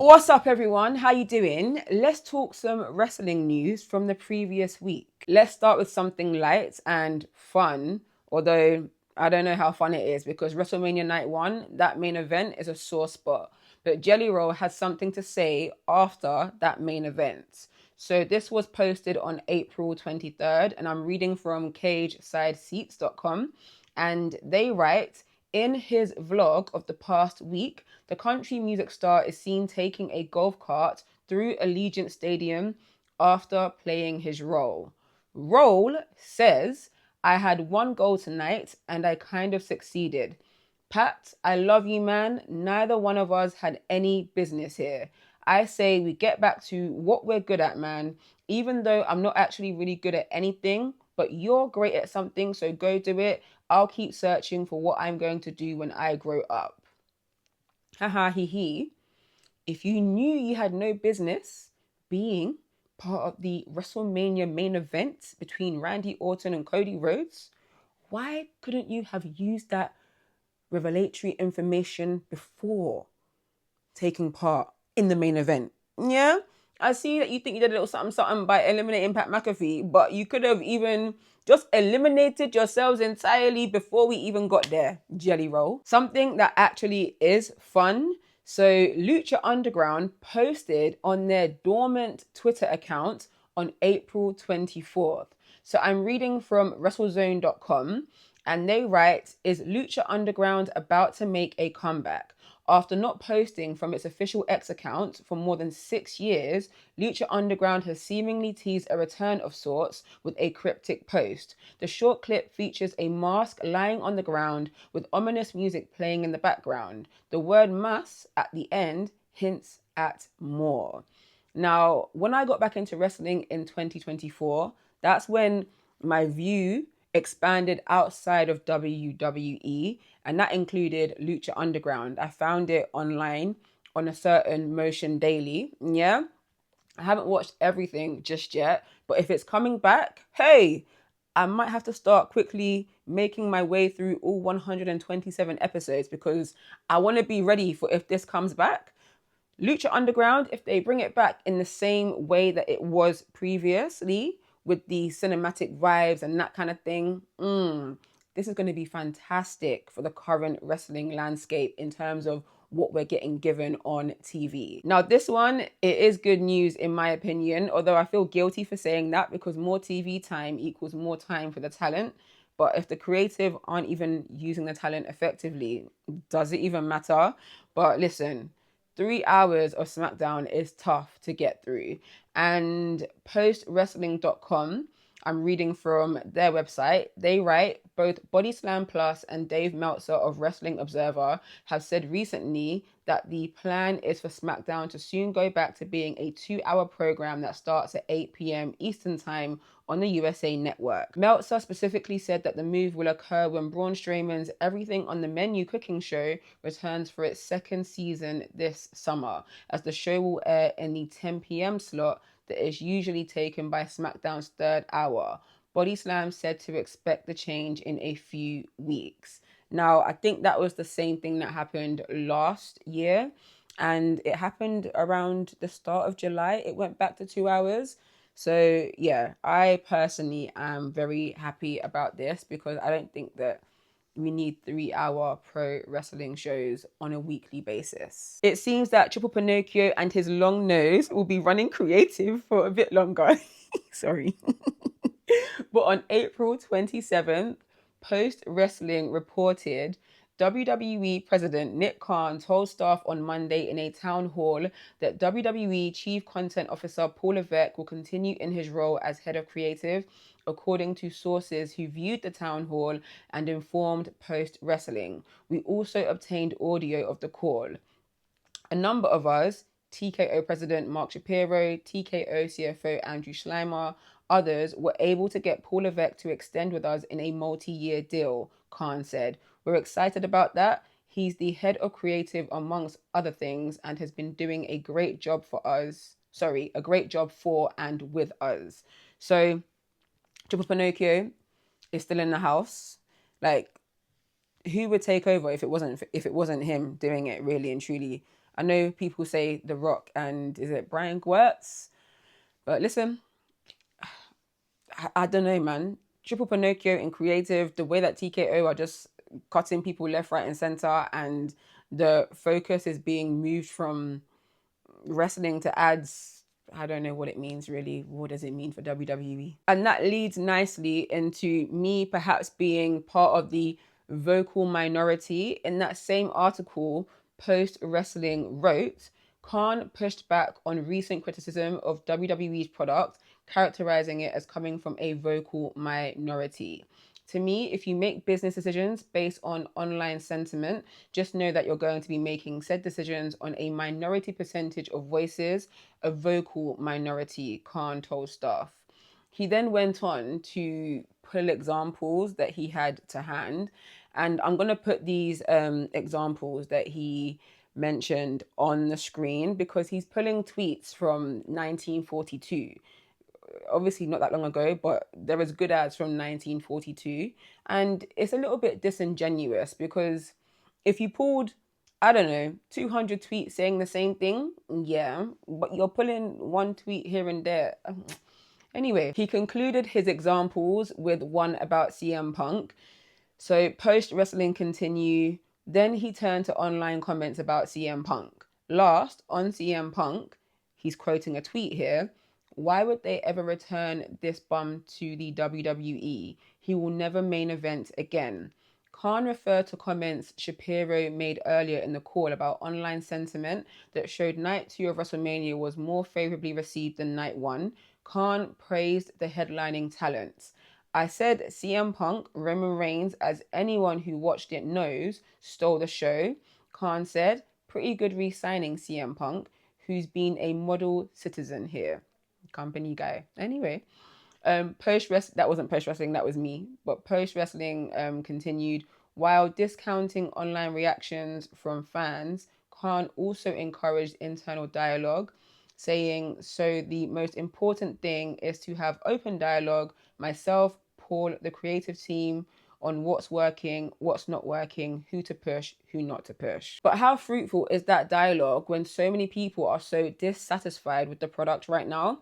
What's up, everyone? How you doing? Let's talk some wrestling news from the previous week. Let's start with something light and fun, although I don't know how fun it is because WrestleMania Night 1, that main event is a sore spot. But Jelly Roll has something to say after that main event. So this was posted on April 23rd, and I'm reading from CageSideSeats.com, and they write, in his vlog of the past week, the country music star is seen taking a golf cart through Allegiant Stadium after playing his role. Roll says, I had one goal tonight and I kind of succeeded. Pat, I love you, man. Neither one of us had any business here. I say we get back to what we're good at, man. Even though I'm not actually really good at anything, but you're great at something, so go do it. I'll keep searching for what I'm going to do when I grow up. Haha, hee hee. If you knew you had no business being part of the WrestleMania main event between Randy Orton and Cody Rhodes, why couldn't you have used that revelatory information before taking part in the main event? Yeah, I see that you think you did a little something something by eliminating Pat McAfee, but you could have even just eliminated yourselves entirely before we even got there, Jelly Roll. Something that actually is fun. So Lucha Underground posted on their dormant Twitter account on April 24th. So I'm reading from WrestleZone.com, and they write, is Lucha Underground about to make a comeback? After not posting from its official X account for more than 6 years, Lucha Underground has seemingly teased a return of sorts with a cryptic post. The short clip features a mask lying on the ground with ominous music playing in the background. The word "mas" at the end hints at more. Now, when I got back into wrestling in 2024, that's when my view expanded outside of WWE, and that included Lucha Underground. I found it online on a certain Motion Daily. Yeah, I haven't watched everything just yet, but if it's coming back, hey, I might have to start quickly making my way through all 127 episodes because I want to be ready for if this comes back. Lucha Underground, if they bring it back in the same way that it was previously, with the cinematic vibes and that kind of thing, this is going to be fantastic for the current wrestling landscape in terms of what we're getting given on TV. Now, this one, it is good news in my opinion, although I feel guilty for saying that because more TV time equals more time for the talent. But if the creative aren't even using the talent effectively, does it even matter? But listen, 3 hours of SmackDown is tough to get through. And postwrestling.com, I'm reading from their website, they write, both Body Slam Plus and Dave Meltzer of Wrestling Observer have said recently that the plan is for SmackDown to soon go back to being a 2-hour program that starts at 8 p.m. Eastern Time on the USA Network. Meltzer specifically said that the move will occur when Braun Strowman's Everything on the Menu cooking show returns for its second season this summer, as the show will air in the 10 p.m. slot that is usually taken by SmackDown's third hour. Body Slam said to expect the change in a few weeks. Now, I think that was the same thing that happened last year, and it happened around the start of July. It went back to 2 hours. So, yeah, I personally am very happy about this because I don't think that we need 3-hour pro wrestling shows on a weekly basis. It seems that Triple Pinocchio and his long nose will be running creative for a bit longer. Sorry. But on April 27th, Post Wrestling reported WWE President Nick Khan told staff on Monday in a town hall that WWE Chief Content Officer Paul Levesque will continue in his role as head of creative, according to sources who viewed the town hall and informed Post Wrestling. We also obtained audio of the call. A number of us, TKO President Mark Shapiro, TKO CFO Andrew Schleimer, others were able to get Paul Levesque to extend with us in a multi-year deal, Khan said. We're excited about that. He's the head of creative amongst other things and has been doing a great job for us. A great job for and with us. So Triple Pinocchio is still in the house. Like, who would take over if it wasn't him doing it, really and truly? I know people say The Rock and is it Brian Gewirtz? But listen, I don't know, man. Triple Pinocchio in creative, the way that TKO are just cutting people left, right, and center, and the focus is being moved from wrestling to ads. I don't know what it means really. What does it mean for WWE? And that leads nicely into me perhaps being part of the vocal minority. In that same article, Post Wrestling wrote, Khan pushed back on recent criticism of WWE's product, characterizing it as coming from a vocal minority. To me, if you make business decisions based on online sentiment, just know that you're going to be making said decisions on a minority percentage of voices, a vocal minority, Khan told staff. He then went on to pull examples that he had to hand. And I'm going to put these examples that he mentioned on the screen because he's pulling tweets from 1942, obviously not that long ago, but there was good ads from 1942. And it's a little bit disingenuous because if you pulled, I don't know, 200 tweets saying the same thing, yeah, but you're pulling one tweet here and there. Anyway, he concluded his examples with one about CM Punk. So post wrestling continue. Then he turned to online comments about CM Punk. Last, on CM Punk, he's quoting a tweet here. Why would they ever return this bum to the WWE? He will never main event again. Khan referred to comments Shapiro made earlier in the call about online sentiment that showed Night 2 of WrestleMania was more favorably received than Night 1. Khan praised the headlining talents. I said CM Punk, Roman Reigns, as anyone who watched it knows, stole the show. Khan said, pretty good re-signing CM Punk, who's been a model citizen here. Company guy. Anyway, that wasn't post wrestling, that was me. But post wrestling continued. While discounting online reactions from fans, Khan also encouraged internal dialogue, saying, so the most important thing is to have open dialogue, myself, Paul, the creative team, on what's working, what's not working, who to push, who not to push. But how fruitful is that dialogue when so many people are so dissatisfied with the product right now?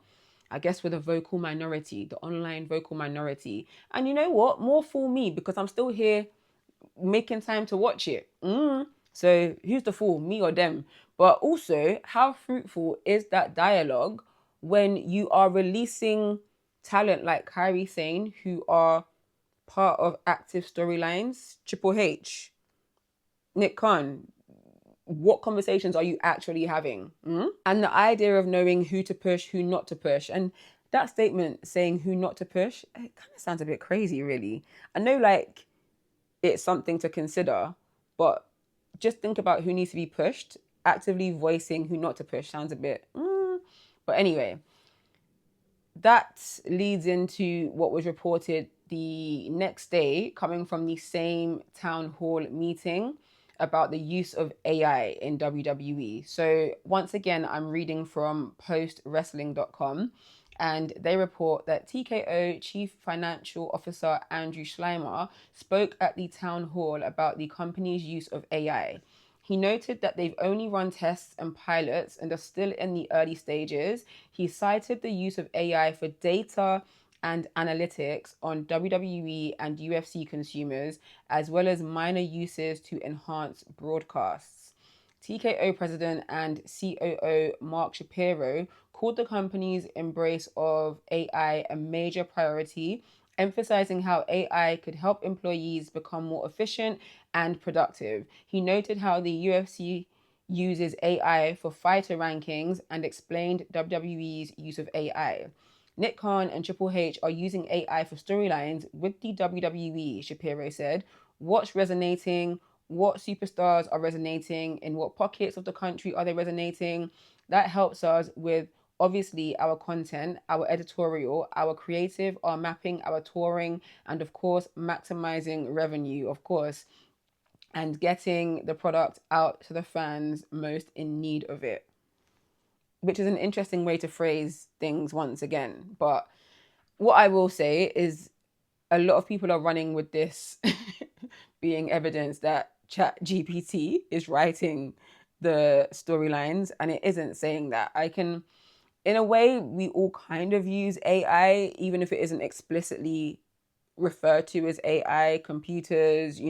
I guess with a vocal minority, the online vocal minority. And you know what? More fool me because I'm still here making time to watch it. So who's the fool, me or them? But also, how fruitful is that dialogue when you are releasing talent like Kairi Sane, who are part of active storylines? Triple H, Nick Khan, what conversations are you actually having? And the idea of knowing who to push, who not to push. And that statement saying who not to push, it kind of sounds a bit crazy, really. I know, like, it's something to consider, but just think about who needs to be pushed. Actively voicing who not to push sounds a bit... But anyway, that leads into what was reported the next day coming from the same town hall meeting about the use of AI in WWE. So once again, I'm reading from postwrestling.com, and they report that TKO Chief Financial Officer Andrew Schleimer spoke at the town hall about the company's use of AI. He noted that they've only run tests and pilots and are still in the early stages. He cited the use of AI for data and analytics on WWE and UFC consumers, as well as minor uses to enhance broadcasts. TKO President and COO Mark Shapiro called the company's embrace of AI a major priority, emphasizing how AI could help employees become more efficient and productive. He noted how the UFC uses AI for fighter rankings and explained WWE's use of AI. Nick Khan and Triple H are using AI for storylines with the WWE, Shapiro said. What's resonating? What superstars are resonating? In what pockets of the country are they resonating? That helps us with, obviously, our content, our editorial, our creative, our mapping, our touring, and of course, maximizing revenue, of course, and getting the product out to the fans most in need of it. Which is an interesting way to phrase things once again. But what I will say is a lot of people are running with this being evidence that ChatGPT is writing the storylines, and it isn't saying that. In a way, we all kind of use AI, even if it isn't explicitly referred to as AI, computers,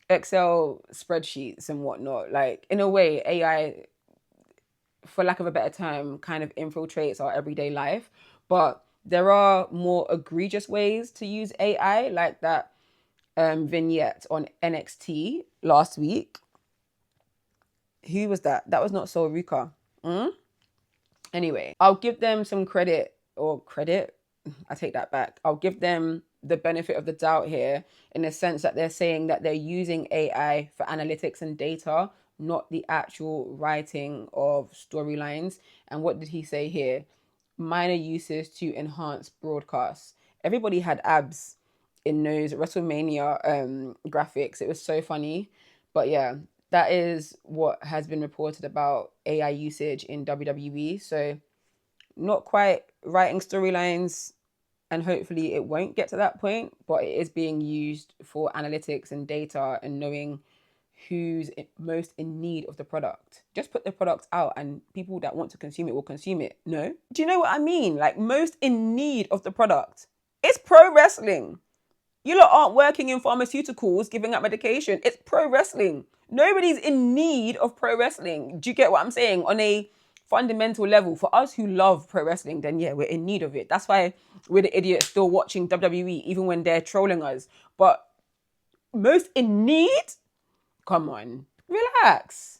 Excel spreadsheets and whatnot. Like, in a way, AI, for lack of a better term, kind of infiltrates our everyday life. But there are more egregious ways to use AI, like that vignette on NXT last week. Who was that? That was not Sol Ruka. Anyway, I'll give them some credit, or credit, I take that back. I'll give them the benefit of the doubt here, in the sense that they're saying that they're using AI for analytics and data, not the actual writing of storylines. And what did he say here? Minor uses to enhance broadcasts. Everybody had abs in those WrestleMania graphics. It was so funny. But yeah, that is what has been reported about AI usage in WWE. So not quite writing storylines, and hopefully it won't get to that point, but it is being used for analytics and data and knowing who's most in need of the product. Just put the product out and people that want to consume it will consume it. No? Do you know what I mean? Like, most in need of the product. It's pro wrestling. You lot aren't working in pharmaceuticals giving out medication. It's pro wrestling. Nobody's in need of pro wrestling. Do you get what I'm saying? On a fundamental level, for us who love pro wrestling, then yeah, we're in need of it. That's why we're the idiots still watching WWE, even when they're trolling us. But most in need? Come on, relax.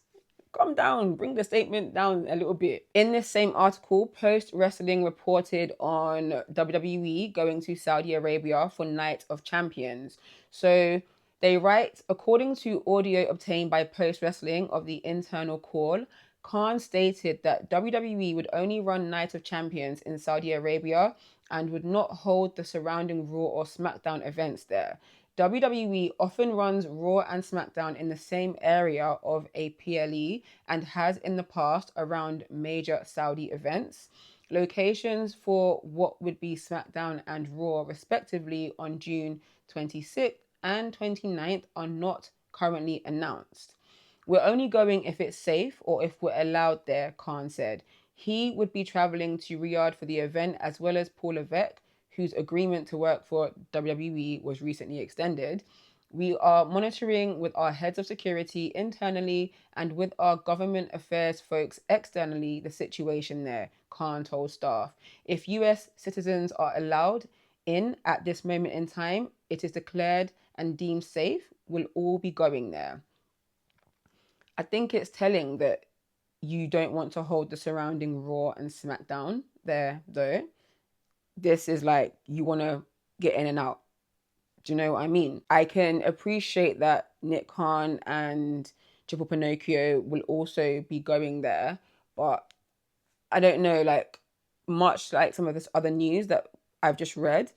Calm down, bring the statement down a little bit. In this same article, Post Wrestling reported on WWE going to Saudi Arabia for Night of Champions. So they write, according to audio obtained by Post Wrestling of the internal call, Khan stated that WWE would only run Night of Champions in Saudi Arabia and would not hold the surrounding Raw or SmackDown events there. WWE often runs Raw and SmackDown in the same area of a PLE and has in the past around major Saudi events. Locations for what would be SmackDown and Raw, respectively, on June 26th and 29th are not currently announced. We're only going if it's safe or if we're allowed there, Khan said. He would be traveling to Riyadh for the event, as well as Paul Levesque, whose agreement to work for WWE was recently extended. We are monitoring with our heads of security internally and with our government affairs folks externally the situation there, Khan told staff. If US citizens are allowed in at this moment in time, it is declared and deemed safe, we'll all be going there. I think it's telling that you don't want to hold the surrounding Raw and SmackDown there, though. This is like, you want to get in and out. Do you know what I mean? I can appreciate that Nick Khan and Triple Pinocchio will also be going there, but I don't know, like, much like some of this other news that I've just read,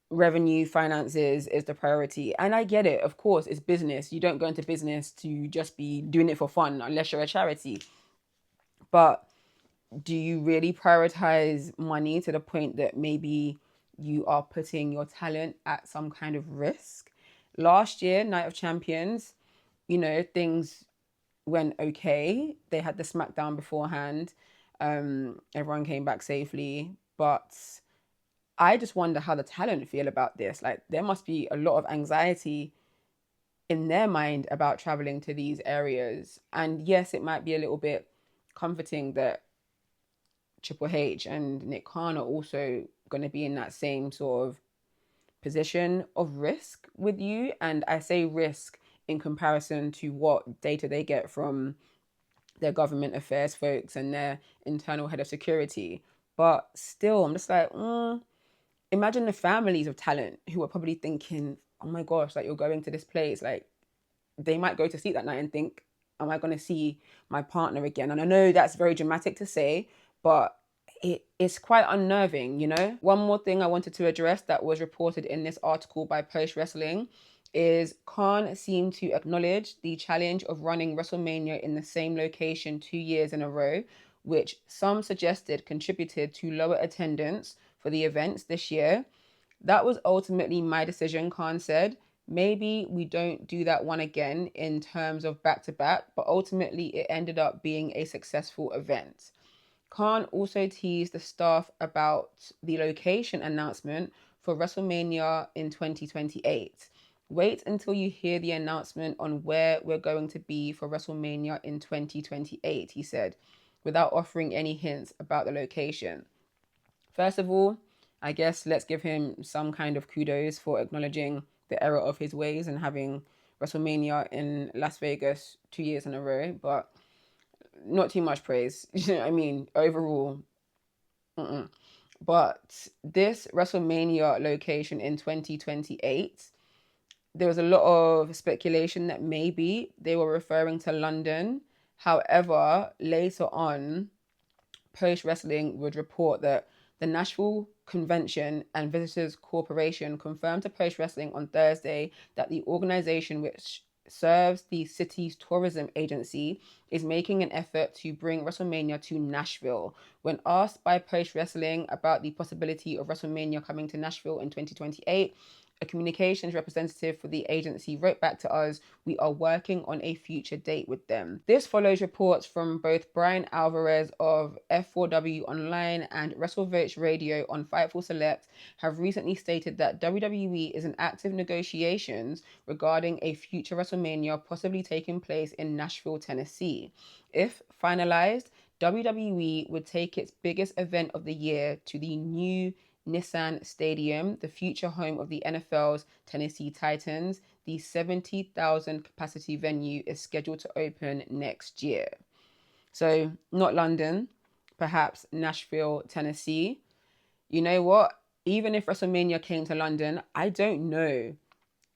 revenue, finances is the priority. And I get it, of course, it's business. You don't go into business to just be doing it for fun unless you're a charity. But do you really prioritize money to the point that maybe you are putting your talent at some kind of risk? Last year, Night of Champions, things went okay. They had the SmackDown beforehand. Everyone came back safely. But I just wonder how the talent feel about this. Like, there must be a lot of anxiety in their mind about traveling to these areas. And yes, it might be a little bit comforting that Triple H and Nick Khan are also going to be in that same sort of position of risk with you. And I say risk in comparison to what data they get from their government affairs folks and their internal head of security. But still, I'm just like, imagine the families of talent who are probably thinking, oh my gosh, like, you're going to this place. Like, they might go to sleep that night and think, am I going to see my partner again? And I know that's very dramatic to say, but it's quite unnerving, One more thing I wanted to address that was reported in this article by Post Wrestling is Khan seemed to acknowledge the challenge of running WrestleMania in the same location 2 years in a row, which some suggested contributed to lower attendance for the events this year. That was ultimately my decision, Khan said. Maybe we don't do that one again in terms of back to back, but ultimately it ended up being a successful event. Khan also teased the staff about the location announcement for WrestleMania in 2028. Wait until you hear the announcement on where we're going to be for WrestleMania in 2028, he said, without offering any hints about the location. First of all, I guess let's give him some kind of kudos for acknowledging the error of his ways and having WrestleMania in Las Vegas 2 years in a row, but not too much praise. You know what I mean? Overall, mm-mm. But this WrestleMania location in 2028, there was a lot of speculation that maybe they were referring to London. However, later on, Post Wrestling would report that the Nashville Convention and Visitors Corporation confirmed to Post Wrestling on Thursday that the organization, which serves the city's tourism agency, is making an effort to bring WrestleMania to Nashville. When asked by Post Wrestling about the possibility of WrestleMania coming to Nashville in 2028, a communications representative for the agency wrote back to us, "We are working on a future date with them." This follows reports from both Brian Alvarez of F4W Online and WrestleVotes Radio on Fightful Select have recently stated that WWE is in active negotiations regarding a future WrestleMania possibly taking place in Nashville, Tennessee. If finalized, WWE would take its biggest event of the year to the new Nissan Stadium, the future home of the NFL's Tennessee Titans. The 70,000 capacity venue is scheduled to open next year. So, not London, perhaps Nashville, Tennessee. You know what? Even if WrestleMania came to London, I don't know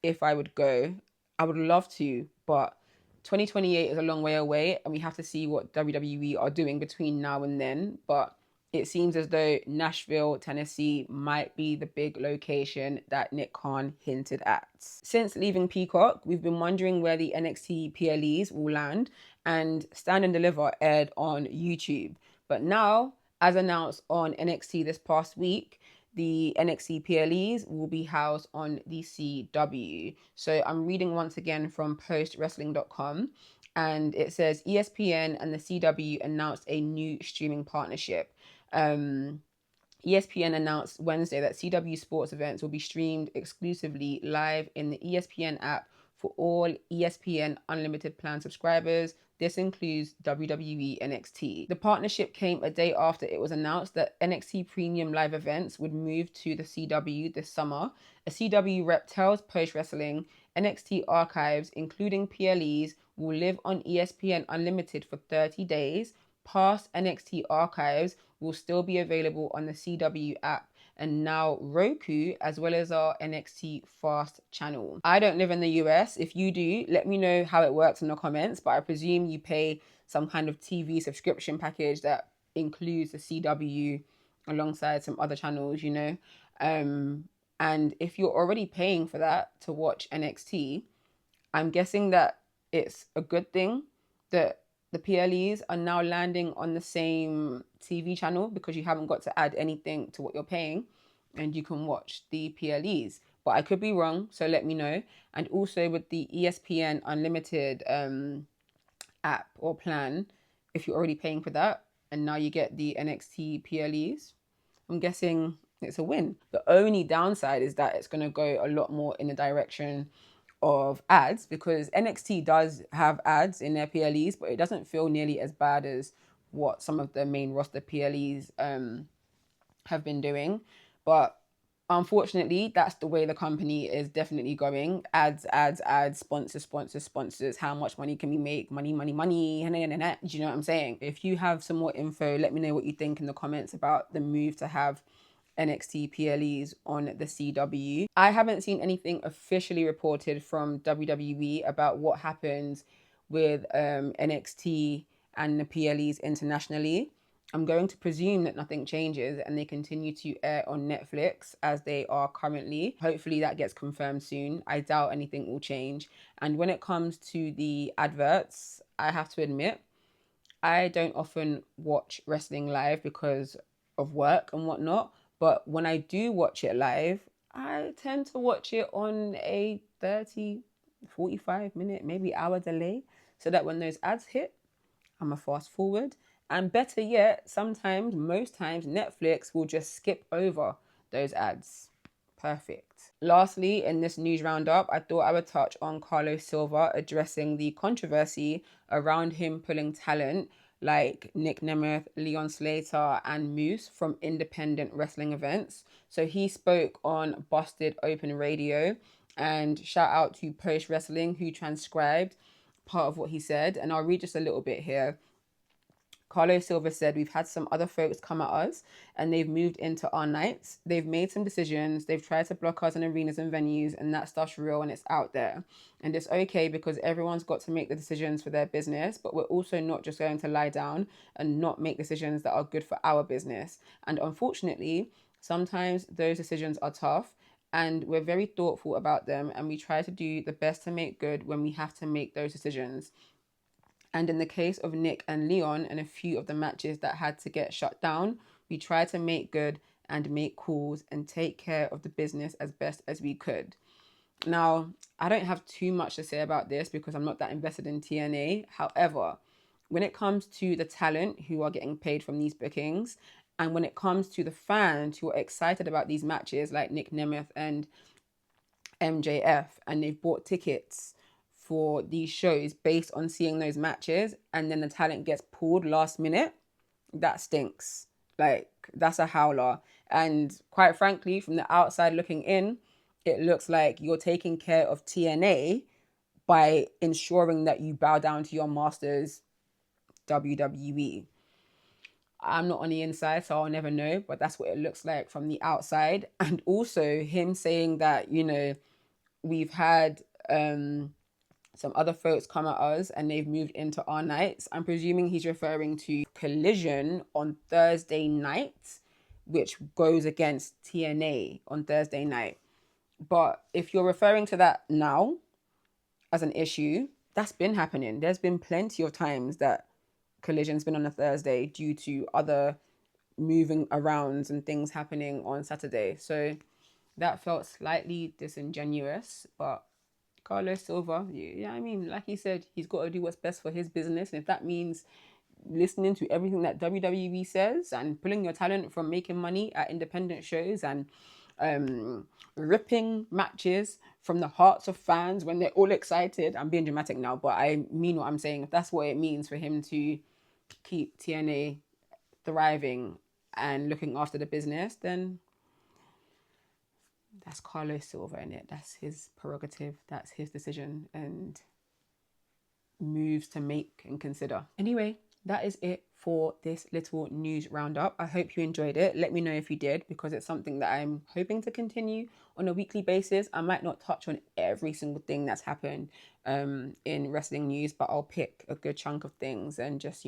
if I would go. I would love to, but 2028 is a long way away, and we have to see what WWE are doing between now and then. But it seems as though Nashville, Tennessee might be the big location that Nick Khan hinted at. Since leaving Peacock, we've been wondering where the NXT PLEs will land, and Stand and Deliver aired on YouTube. But now, as announced on NXT this past week, the NXT PLEs will be housed on the CW. So I'm reading once again from postwrestling.com, and it says ESPN and the CW announced a new streaming partnership. ESPN announced Wednesday that CW sports events will be streamed exclusively live in the ESPN app for all ESPN Unlimited plan subscribers. This includes WWE NXT. The partnership came a day after it was announced that NXT Premium live events would move to the CW this summer. A CW rep tells Post Wrestling NXT archives, including PLEs, will live on ESPN Unlimited for 30 days. Past NXT archives will still be available on the CW app and now Roku, as well as our NXT Fast channel. I don't live in the US. If you do, let me know how it works in the comments, but I presume you pay some kind of TV subscription package that includes the CW alongside some other channels, you know. And if you're already paying for that to watch NXT, I'm guessing that it's a good thing that the PLEs are now landing on the same TV channel, because you haven't got to add anything to what you're paying and you can watch the PLEs. But I could be wrong, so let me know. And also with the ESPN Unlimited app or plan, if you're already paying for that and now you get the NXT PLEs, I'm guessing it's a win. The only downside is that it's going to go a lot more in the direction of ads, because NXT does have ads in their PLEs, but it doesn't feel nearly as bad as what some of the main roster PLEs have been doing. But unfortunately, that's the way the company is definitely going. Ads, ads, ads, sponsors, sponsors, sponsors. How much money can we make? Money, money, money. Do you know what I'm saying? If you have some more info, let me know what you think in the comments about the move to have NXT PLEs on the CW. I haven't seen anything officially reported from WWE about what happens with NXT and the PLEs internationally. I'm going to presume that nothing changes and they continue to air on Netflix as they are currently. Hopefully that gets confirmed soon. I doubt anything will change. And when it comes to the adverts, I have to admit, I don't often watch wrestling live because of work and whatnot. But when I do watch it live, I tend to watch it on a 30, 45 minute, maybe hour delay so that when those ads hit, I'm a fast forward. And better yet, sometimes, most times, Netflix will just skip over those ads. Perfect. Lastly, in this news roundup, I thought I would touch on Carlos Silva addressing the controversy around him pulling talent like Nick Nemeth, Leon Slater, and Moose from independent wrestling events. So he spoke on Busted Open Radio, and shout out to Post Wrestling who transcribed part of what he said. And I'll read just a little bit here. Carlos Silva said, we've had some other folks come at us and they've moved into our nights. They've made some decisions. They've tried to block us in arenas and venues, and that stuff's real and it's out there. And it's okay because everyone's got to make the decisions for their business, but we're also not just going to lie down and not make decisions that are good for our business. And unfortunately, sometimes those decisions are tough and we're very thoughtful about them, and we try to do the best to make good when we have to make those decisions. And in the case of Nick and Leon and a few of the matches that had to get shut down, we tried to make good and make calls and take care of the business as best as we could. Now, I don't have too much to say about this because I'm not that invested in TNA. However, when it comes to the talent who are getting paid from these bookings, and when it comes to the fans who are excited about these matches like Nick Nemeth and MJF, and they've bought tickets for these shows based on seeing those matches, and then the talent gets pulled last minute, that stinks. Like, that's a howler. And quite frankly, from the outside looking in, it looks like you're taking care of TNA by ensuring that you bow down to your masters, WWE. I'm not on the inside, so I'll never know, but that's what it looks like from the outside. And also him saying that, we've had some other folks come at us and they've moved into our nights. I'm presuming he's referring to Collision on Thursday night, which goes against TNA on Thursday night. But if you're referring to that now as an issue, that's been happening. There's been plenty of times that Collision's been on a Thursday due to other moving arounds and things happening on Saturday. So that felt slightly disingenuous, but Carlos Silva, yeah, I mean, like he said, he's got to do what's best for his business. And if that means listening to everything that WWE says and pulling your talent from making money at independent shows and ripping matches from the hearts of fans when they're all excited, I'm being dramatic now, but I mean what I'm saying. If that's what it means for him to keep TNA thriving and looking after the business, then that's Carlos Silva in it. That's his prerogative. That's his decision and moves to make and consider. Anyway, that is it for this little news roundup. I hope you enjoyed it. Let me know if you did, because it's something that I'm hoping to continue on a weekly basis. I might not touch on every single thing that's happened in wrestling news, but I'll pick a good chunk of things and just,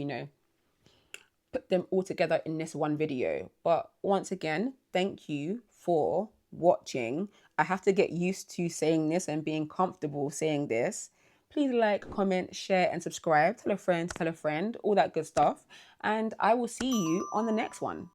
put them all together in this one video. But once again, thank you for watching. I have to get used to saying this and being comfortable saying this. Please like, comment, share, and subscribe. Tell a friend, all that good stuff. And I will see you on the next one.